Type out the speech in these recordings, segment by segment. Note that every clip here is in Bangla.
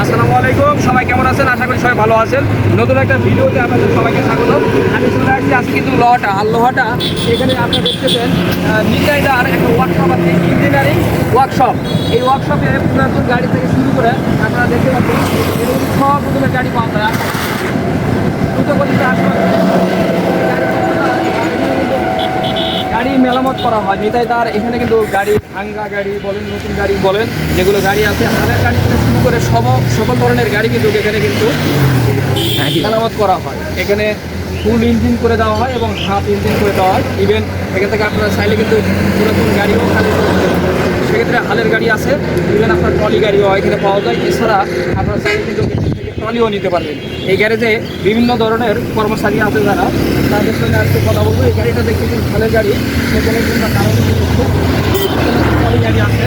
আসসালামু আলাইকুম, সবাই কেমন আছেন? আশা করি সবাই ভালো আছেন। নতুন একটা ভিডিওতে আপনাদের সবাইকে স্বাগত। আমি চলে আসছি আজকে কিন্তু লোহাটা, আর লোহাটা এখানে আপনারা দেখতেছেন নিতাইদার একটা ওয়ার্কশপ আছে, ইঞ্জিনিয়ারিং ওয়ার্কশপ। এই ওয়ার্কশপে পুরাতন গাড়ি থেকে শুরু করে আপনারা দেখতে পাচ্ছেন এরকম সব রকমের গাড়ি পাওয়া যায়। গাড়ি মেরামত করা হয় নিতাইদার। এখানে কিন্তু গাড়ি ভাঙ্গা গাড়ি বলেন, নতুন গাড়ি বলেন, যেগুলো গাড়ি আছে হাজার গাড়ি থেকে শুরু করে সকল ধরনের গাড়ি কিন্তু এখানে কিন্তু মেরামত করা হয়। এখানে ফুল ইঞ্জিন করে দেওয়া হয় এবং হাফ ইঞ্জিন করে দেওয়া হয়। ইভেন এখান থেকে আপনারা চাইলে কিন্তু পুরাতন গাড়িও খালি সেক্ষেত্রে হালের গাড়ি আছে, ইভেন আপনার ট্রলি গাড়িও এখানে পাওয়া যায়। এছাড়া আপনারা চাইলে কিন্তু ট্রলিও নিতে পারবেন। এই গ্যারেজে বিভিন্ন ধরনের কর্মচারী আছে যারা, তাদের সঙ্গে আজকে কথা বলবো। এই গাড়িটা দেখতে কিন্তু হালের গাড়ি, সেখানে কিন্তু কারণ ট্রলি গাড়ি আছে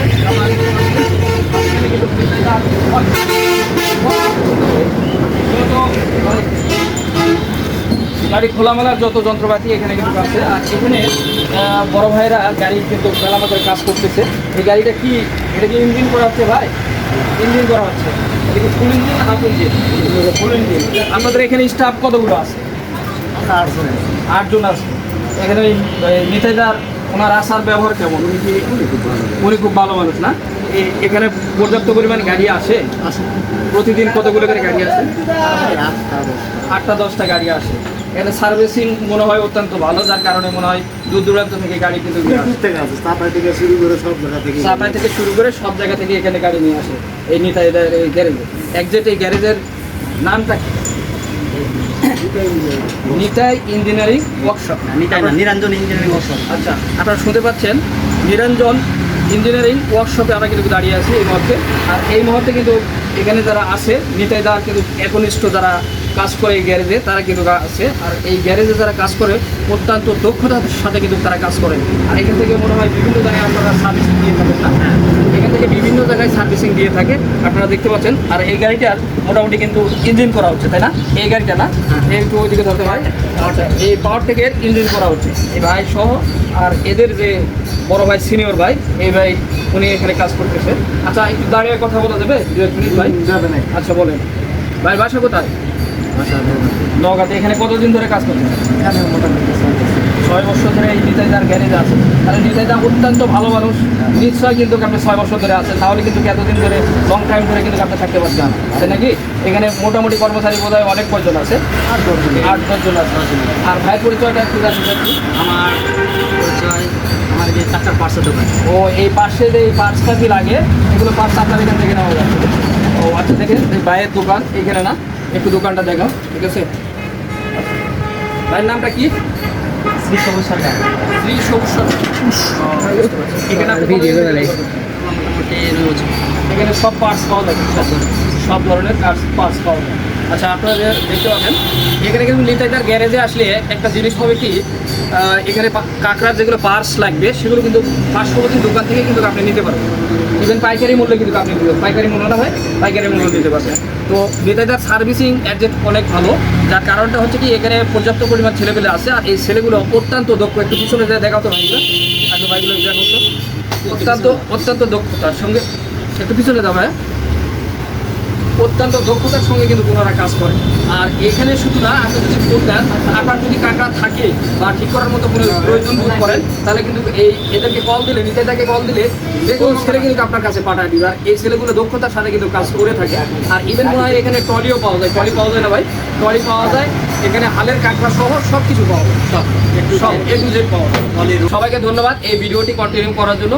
গাড়ি খোলামেলার যত যন্ত্রপাতি এখানে কিন্তু আছে। আর এখানে বড় ভাইরা গাড়ি কিন্তু মেরামতের কাজ করতেছে। এই গাড়িটা কি, এটা কি ইঞ্জিন করা হচ্ছে ভাই? ইঞ্জিন করা হচ্ছে। এটা কি ফুল ইঞ্জিন, হাফ ইঞ্জিন? ফুল ইঞ্জিন। আপনাদের এখানে স্টাফ কতগুলো আছে? 8 জন আছে। এখানে নিতাইদার ওনার আসার ব্যবহার কেমন? উনি খুব ভালো মানুষ না? এখানে পর্যাপ্ত পরিমাণ গাড়ি আসে? প্রতিদিন কতগুলো করে গাড়ি আসে? 8-10টা গাড়ি আসে। এখানে সার্ভিসিং মনে হয় অত্যন্ত ভালো, যার কারণে মনে হয় দূর দূরান্ত থেকে গাড়ি কিন্তু চাপাই থেকে শুরু করে সব জায়গা থেকে এখানে গাড়ি নিয়ে আসে এই নিতাইদার এই গ্যারেজে। একজ্যাক্ট এই গ্যারেজের নামটা কি? Nitai engineering workshop. Niranjan engineering workshop. আচ্ছা, আপনারা শুনতে পাচ্ছেন নিরঞ্জন ইঞ্জিনিয়ারিং ওয়ার্কশপে আমরা কিন্তু দাঁড়িয়ে আছি এই মুহূর্তে। আর এই মুহূর্তে কিন্তু এখানে যারা আছে নিতাইদার কিন্তু একনিষ্ঠ যারা কাজ করে এই গ্যারেজে, তারা কিন্তু আছে। আর এই গ্যারেজে যারা কাজ করে অত্যন্ত দক্ষতার সাথে কিন্তু তারা কাজ করেন। আর এখান থেকে মনে হয় বিভিন্ন জায়গায় আপনারা সার্ভিসিং দিয়ে থাকেন না? এখান থেকে বিভিন্ন জায়গায় সার্ভিসিং দিয়ে থাকে, আপনারা দেখতে পাচ্ছেন। আর এই গাড়িটার মোটামুটি কিন্তু ইঞ্জিন করা হচ্ছে, তাই না? এই গাড়িটা না, একটু ওইদিকে ধরতে হয়। আচ্ছা, এই পাওয়ার থেকে ইঞ্জিন করা হচ্ছে এই ভাই সহ। আর এদের যে বড় ভাই, সিনিয়র ভাই, এই ভাই উনি এখানে কাজ করতেছে। আচ্ছা, একটু দাঁড়িয়ে কথা বলা যাবে 2-1 মিনিট ভাই? আচ্ছা বলেন ভাই, বাসা কোথায়? নওগাঁতে। এখানে কতদিন ধরে কাজ করছেন? 6 বছর ধরে এই নিতাইদার গ্যারেজ আছে। তাহলে নিতাইদা অত্যন্ত ভালো মানুষ নিশ্চয় কিন্তু আপনি 6 বছর ধরে আছেন, তাহলে কিন্তু এতদিন ধরে লং টাইম ধরে কিন্তু আপনি থাকতে পারছেন, তাই নাকি? এখানে মোটামুটি কর্মচারী বোধ হয় অনেক কয়জন আছে? 8-10 জন আছে। আর ভাই পরিচয়টা একটু জানতে চাচ্ছি। আমার পরিচয়, আমার যে চাকার পার্সের দোকান। ও, এই পার্সে যে এই পার্সটা কি লাগে, এগুলো পার্স আপনার এখান থেকে নেওয়া যাচ্ছে? ও আচ্ছা, দেখেন এই ভাইয়ের দোকান এখানে না, একটু দোকানটা দেখাও, ঠিক আছে? ভাইয়ের নামটা কি? শ্রী সবুজ সরকার। শ্রী সবুজ সরকার। এখানে এখানে সব পার্টস পাওয়া যায়, সব ধরনের পার্টস পাওয়া যায়। আচ্ছা, আপনারা দেখতে পাবেন এখানে কিন্তু নিতাইদার গ্যারেজে আসলে একটা জিনিস হবে কি, এখানে কাঁকড়ার যেগুলো পার্টস লাগবে সেগুলো কিন্তু পার্শ্ববর্তী দোকান থেকে কিন্তু আপনি নিতে পারবেন। ইভেন পাইকারি মূল্যে কিন্তু আপনি পাইকারি মূল্য না হয় পাইকারি মূল্য দিতে পারবেন। তো নিতাইদার সার্ভিসিং অ্যাডজেক্ট অনেক ভালো, যার কারণটা হচ্ছে কি এখানে পর্যাপ্ত পরিমাণ ছেলেপেলে আছে। আর এই ছেলেগুলো অত্যন্ত দক্ষ। একটু পিছনে দেখা তো ভাইগুলো, আগে ভাইগুলো দেখো তো, অত্যন্ত দক্ষতার সঙ্গে। একটু পিছনে দাও ভাই। অত্যন্ত দক্ষতার সঙ্গে কিন্তু ওনারা কাজ করে। আর এখানে শুধু না, আপনি যদি করতেন, আপনার যদি কাঁকড়া থাকে বা ঠিক করার মতো কোনো প্রয়োজন বোধ করেন, তাহলে কিন্তু এদেরকে কল দিলে, নিতাইদাকে কল দিলে যে কোনো ছেলে কিন্তু আপনার কাছে পাঠায় দিবে। আর এই ছেলেগুলো দক্ষতার সাথে কিন্তু কাজ করে থাকে। আর ইভেন মনে হয় এখানে ট্রলিও পাওয়া যায়। ট্রলি পাওয়া যায় না ভাই? ট্রলি পাওয়া যায় এখানে, হালের কাঁকড়া সহ সব কিছু পাওয়া যায়, সব A to Z পাওয়া যায়। সবাইকে ধন্যবাদ এই ভিডিওটি কন্টিনিউ করার জন্য।